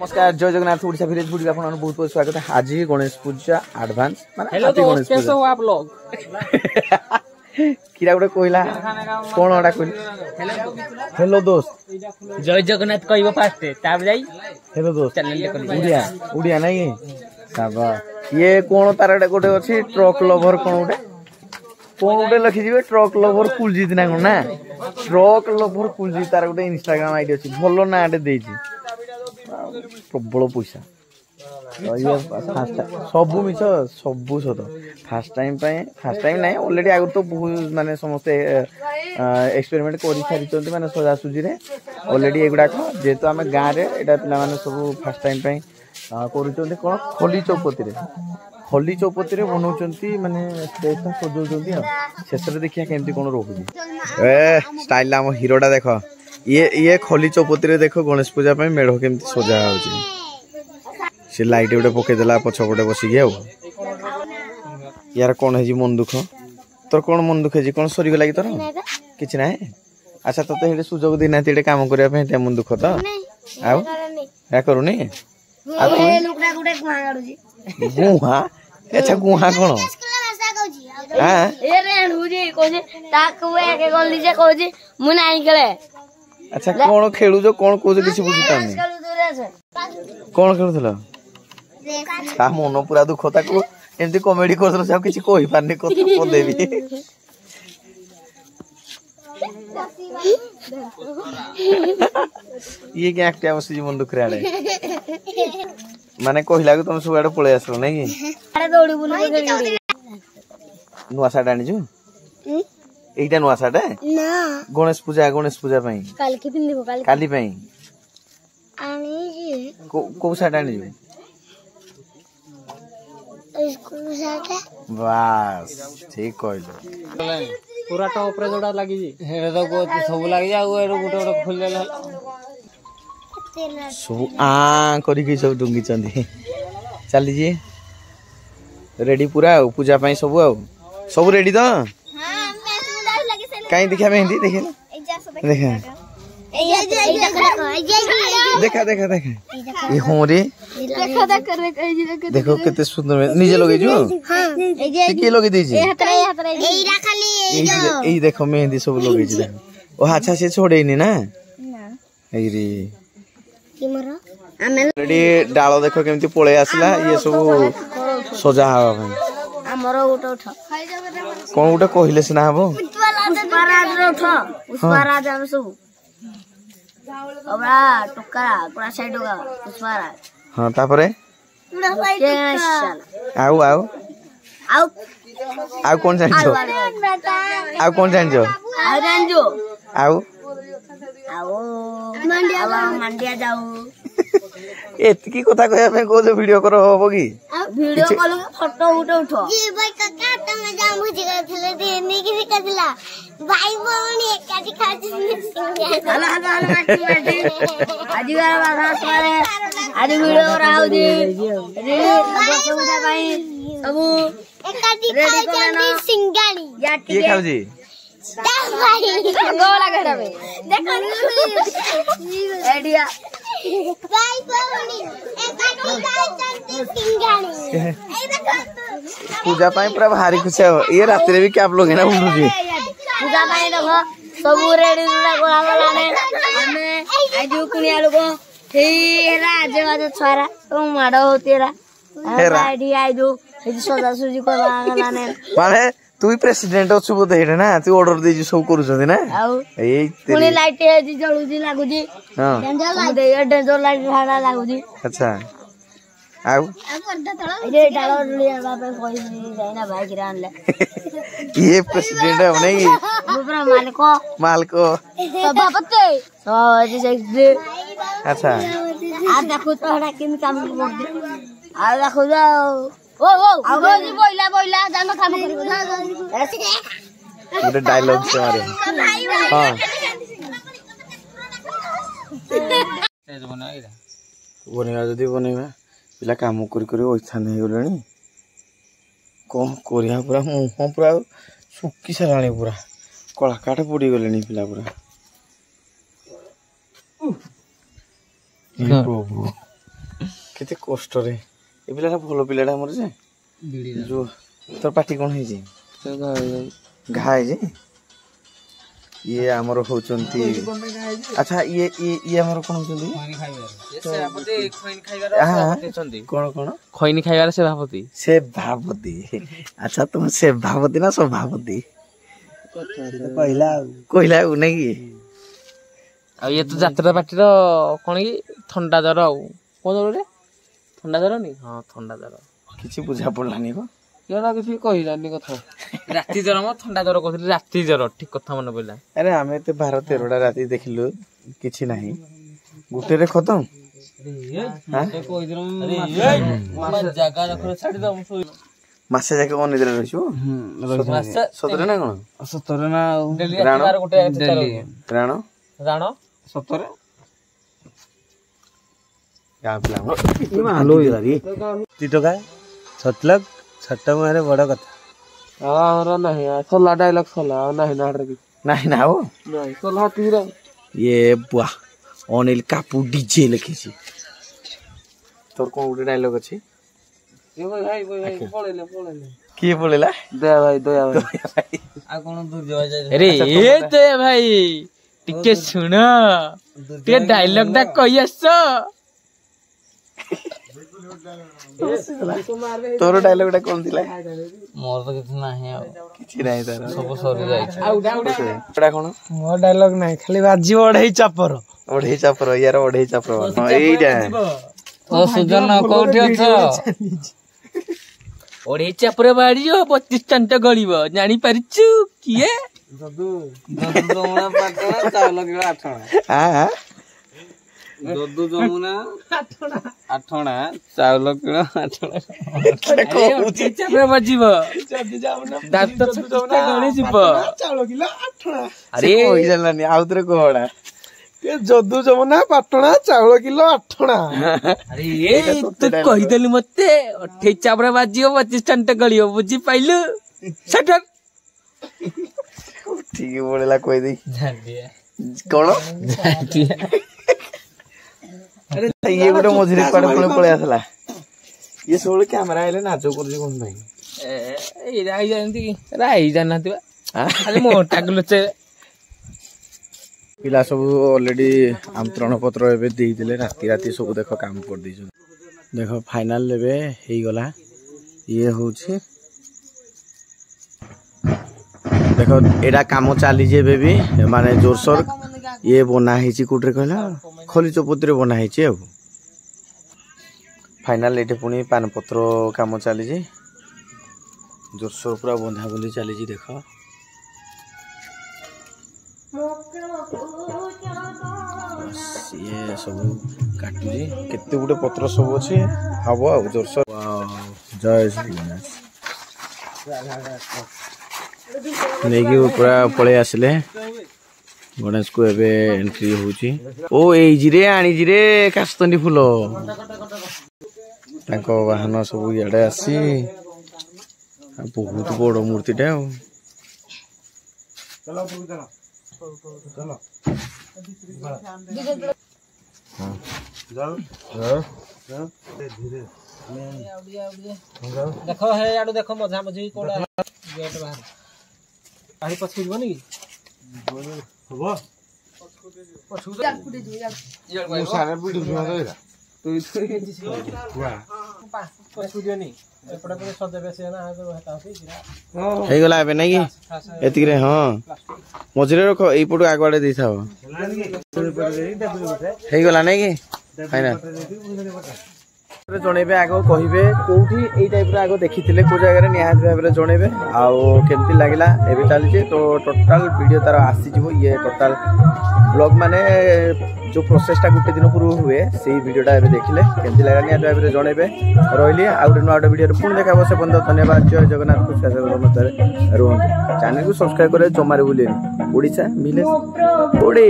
नमस्कार जय Jagannath Odisha village food आप बहुत बहुत स्वागत है। आज ही गणेश पूजा एडवांस माने हैप्पी गणेश पूजा। हो आप लोग किरा गुडे कोइला कोन ओडा कोइला हेलो दोस्त जय जगन्नाथ कहबो फास्ट ताब जाई हेलो दोस्त चैनल ले उड़िया उड़िया नहीं साबा ये कोन तार गोटे अछि ट्रक लवर कोन गोटे लिखि जिवे ट्रक लवर कुलजीत ना कोन ना ट्रक लवर कुलजीत तार गोटे इंस्टाग्राम आईडी अछि भलो नाटे देछि प्रबल पैसा सबू मिछ सबू सत फास्ट टाइम ना ऑलरेडी आगु तो बहुत माने समस्त एक्सपेरिमेंट कर सारी माने सजासुजी रे ऑलरेडी एगुडा जेहेतु आम गाँव रे एटा पिला माने सब फास्ट टाइम करूँ कौन खली चौपती बनाऊँ माने स्टेज सजाऊँ शेष देखिए केमती कौन रोक स्टाइल आम हिरोटा देख ये खली चौपती देख गणेश पूजा मेढ़ केमती सजा हो सी लाइट गोटे पकईदेला पछपटे बसिक यार कौन है मन दुख तोर कौन मन दुख है कौन सरीगला कि तोर कि ना अच्छा तो सुजोग देना कम करने मन दुख तो आउ करूनी गुहा अच्छा गुहा कौन अच्छा कौन खेलु कौन कौन किसी बुझी कौन खेलुल ता मन पूरा दुख ताको एमती कॉमेडी कर किसी कहि पारनी कदेवी ये क्या एक्टिया बसी मन दुख आड़े माने कहला तुम सब आड़े पळे आसलो नै कि नुआ साट आनिजु एटा नुआ साट ना गणेश पूजा पई काल के पिंदिबो काली पई आनी को साट आनिजु स्कूल साट बस ठीक कहलो पूरा टॉप रे जोड़ा लागी जी हेरे तो को सब लागी जा एरो गुटे गुटे खोल देला सब आ करी के सब डुंगी चंदी चली जी रेडी पूरा पूजा पई सब रेडी तो हां कहीं देखा मेहंदी देखे देखा देखा देखा ये हो रे देखो कितने सुंदर निजे लगे जो के लगे दीजिए यही देखो मेहंदी सब लगे देखो ओ अच्छा से छोड़े नहीं ना रेडी डाल देखो केमती पळे आसला ये सब सजा हवा हमरो उठो उठो कोन उठो कहिले सिना हबो पुष्पराज रे उठो पुष्पराज हम सब ओबरा टोका पूरा साइड होगा पुष्पराज हां तापरे आउ आउ आउ आउ कौन जानजो आउ कौन जानजो आउ जानजो आउ आउ मंडिया जाऊ एतकी कथा कहया पे को जो वीडियो करो होबो की वीडियो कॉल फोटो उठो जी भाई काका तमे जा मुझे करथले देने की सिकला भाई बोनी एकाठी खाची हला आज वीडियो राउ दे पूजा भाई सब एकाठी खाची सिंगाड़ी ये खाऊ जी गोला घर में देखो आइडिया भाई बोनी एकाठी खाची सिंगाड़ी पूजा पाई पूरा भारी खुश है ये रात रे भी क्या आप लोग है ना उठू जी पूजा पाई देखो सब रेडी रुड़ा गोला गोला ने हमें आजू कुनिया लोग हेरा आज बाज छारा तो माडो होतेरा आईडी आजू हे सदा सुजी को लाने माने तू ही प्रेसिडेंट अच्छु बोधे हेडे ना तू ऑर्डर दे सब करू छथि ना एई पुनी लाइट हे जी जळू जी लागू जी हां डेंजर लाइट दे डेंजर लाइट भाड़ा लागू जी अच्छा आउ ये डालो लिया बाबा कोई जाइना भाई गिरान ले ये प्रेसिडेंट है नहीं दूसरा मालिको बाबा पत्ते तो जी अच्छा आ देखो तो हड़ा किन काम कर दे आ देखो जाओ ओ आगो जी बोइला जानो काम करियो पूरे डायलॉग से मारे हां तेज बनाइरा बनेगा जदी बनेगा पिला काम करी ओइथा नहीं गलणी कौन करिया पूरा मुंह पूरा सुक्की साराणी पूरा कला काट पड़ी गलेनी पिला पूरा प्रभु केते कष्ट रे ए पिलाटा भलो पिलाटा हमर जे जो तोर पाटी कोन है जे घाय जे ये हमर होचंती अच्छा ये हमर कोन होचंती से भापती खैनी खाइबार से कोन कोन खैनी खाइबार से भापती अच्छा तुम से भापती ना सभापति कहला नहीं आ ये तो यात्रा पार्टी रो कोन की ठंडा जर आ कोन रे ठंडा जर नहीं हां ठंडा जर किछि बुझा पड़लानी को केना किछि कहिलानी कथा राती जर म ठंडा जर कहथि राती जर ठीक कथा मन पड़ला अरे हमें तो 12-13टा राती देखिलु किछि नाही गुटे रे खत्म जगह रखो छाड़ी दम मासे जाके ओ निद्रा रहिछु सतरे ना कोन सतरे ना डेली राणो गोटे राणो राणो सतरे का पिला ई मालो यारी टिटका छटलक छट्टा मारे बड़ कथा हां नहीं सोला डायलॉग सोला नहीं ना नहीं ना हो नहीं सोला तीरा ये बुआ अनिल कापू डीजे लिखिछि तोर कोन उडे डायलॉग अछि ये भाई पळेले की बोलेला दया भाई आ कोन दूर जाय अरे ए दया भाई टिके सुन ते डायलॉग दा कहि आछो तोर डायलॉग टा कोन दिला मोर तो किछ नाही किछि नाही तार सब सरी जाय एटा कोन मोर डायलॉग नाही खाली बाजी ओढई चापर यार ओढई चापर एइटा ओ सुजन कोठी अछ ओढई चापर बाड़ियो 25 टंटा गळीबो जानि परिछु किए ददु जमुना पाटना चावल किलो 8 हां ददु जमुना 8 चावल किलो 8 ओढई चापर बाजिबो जदी जामुना दात छुटा गणी जिबो चावल किलो 8 अरे कोइ जानलानी आउतरे कोहडा ये जदू जमुना पाटना चावल किलो 8 अरे ये तू कहि देली मते 28 चावरा बाजियो 25 टंटा गळियो बुझी पाइलु सटर ठीक बोलेला कोइ दी कोन अरे ये गोटे मझिरे पाडे पळे आसला ये सोळ कैमरा आइले नाचो करजे कोन भाई ए राई जानती कि राई जानती बा खाली मोटा गलचे पिला सब ऑलरेडी आमंत्रण पत्र एबे देई दिले राती सब देखो काम कर दी देखो फाइनल लेबे हेई गला ये होछि देखो एडा काम चाली जे बेबी माने जोरसोर ये बना हिची कुटरे कहला खली चौपती रे बना हिची अब फाइनल एटे पुनी पान पत्र काम चाली जे जोरसोर पूरा बंधा बोली चाली जे देखो ये सब काटुजी केते गुटे पत्र सब अछि हबो आ जोरसोर जय श्री गणेश नेगी पूरा पळे आसले गणेश को एबे एंट्री होची ओ एई जिरे आनी जिरे कास्तंडी फूल ताको वाहन सब याडे आसी बहुत बड़ मूर्तिटा चलो देखो हे याडू देखो मजा मजी कोडा गेट बाहर आही पछुबनी हबो पछुबे मु सारे बुडी जुआ गइरा तू पछुबनी एपडा पर सदेबे से ना आगो हता होई हे गला एबे नै एतिक रे हां मजरे रखो एई पटो आगवाडे दै थाओ हे गला नै कि फाइनल जणेबे आगो कहिबे कोठी एई टाइप रे आगो देखिथिले को जगह रे निहात भाबे रे जणेबे आउ केमति लागिला एबे चाली जे तो टोटल वीडियो तार आसी जिवो ये टोटल ब्लॉग माने जो प्रोसेस टा गुटे दिन पूर्व हुए सेही वीडियोटा एबे देखिले केमति लागला निहात भाबे रे जणेबे रहली आउ नोटा वीडियो रे पुन देखाबो से बंद धन्यवाद जय जगन्नाथ को साथ नमस्कार रोहन चैनल को सब्सक्राइब करे जमारे बुलेनी ओडिसा विलेज ओडे।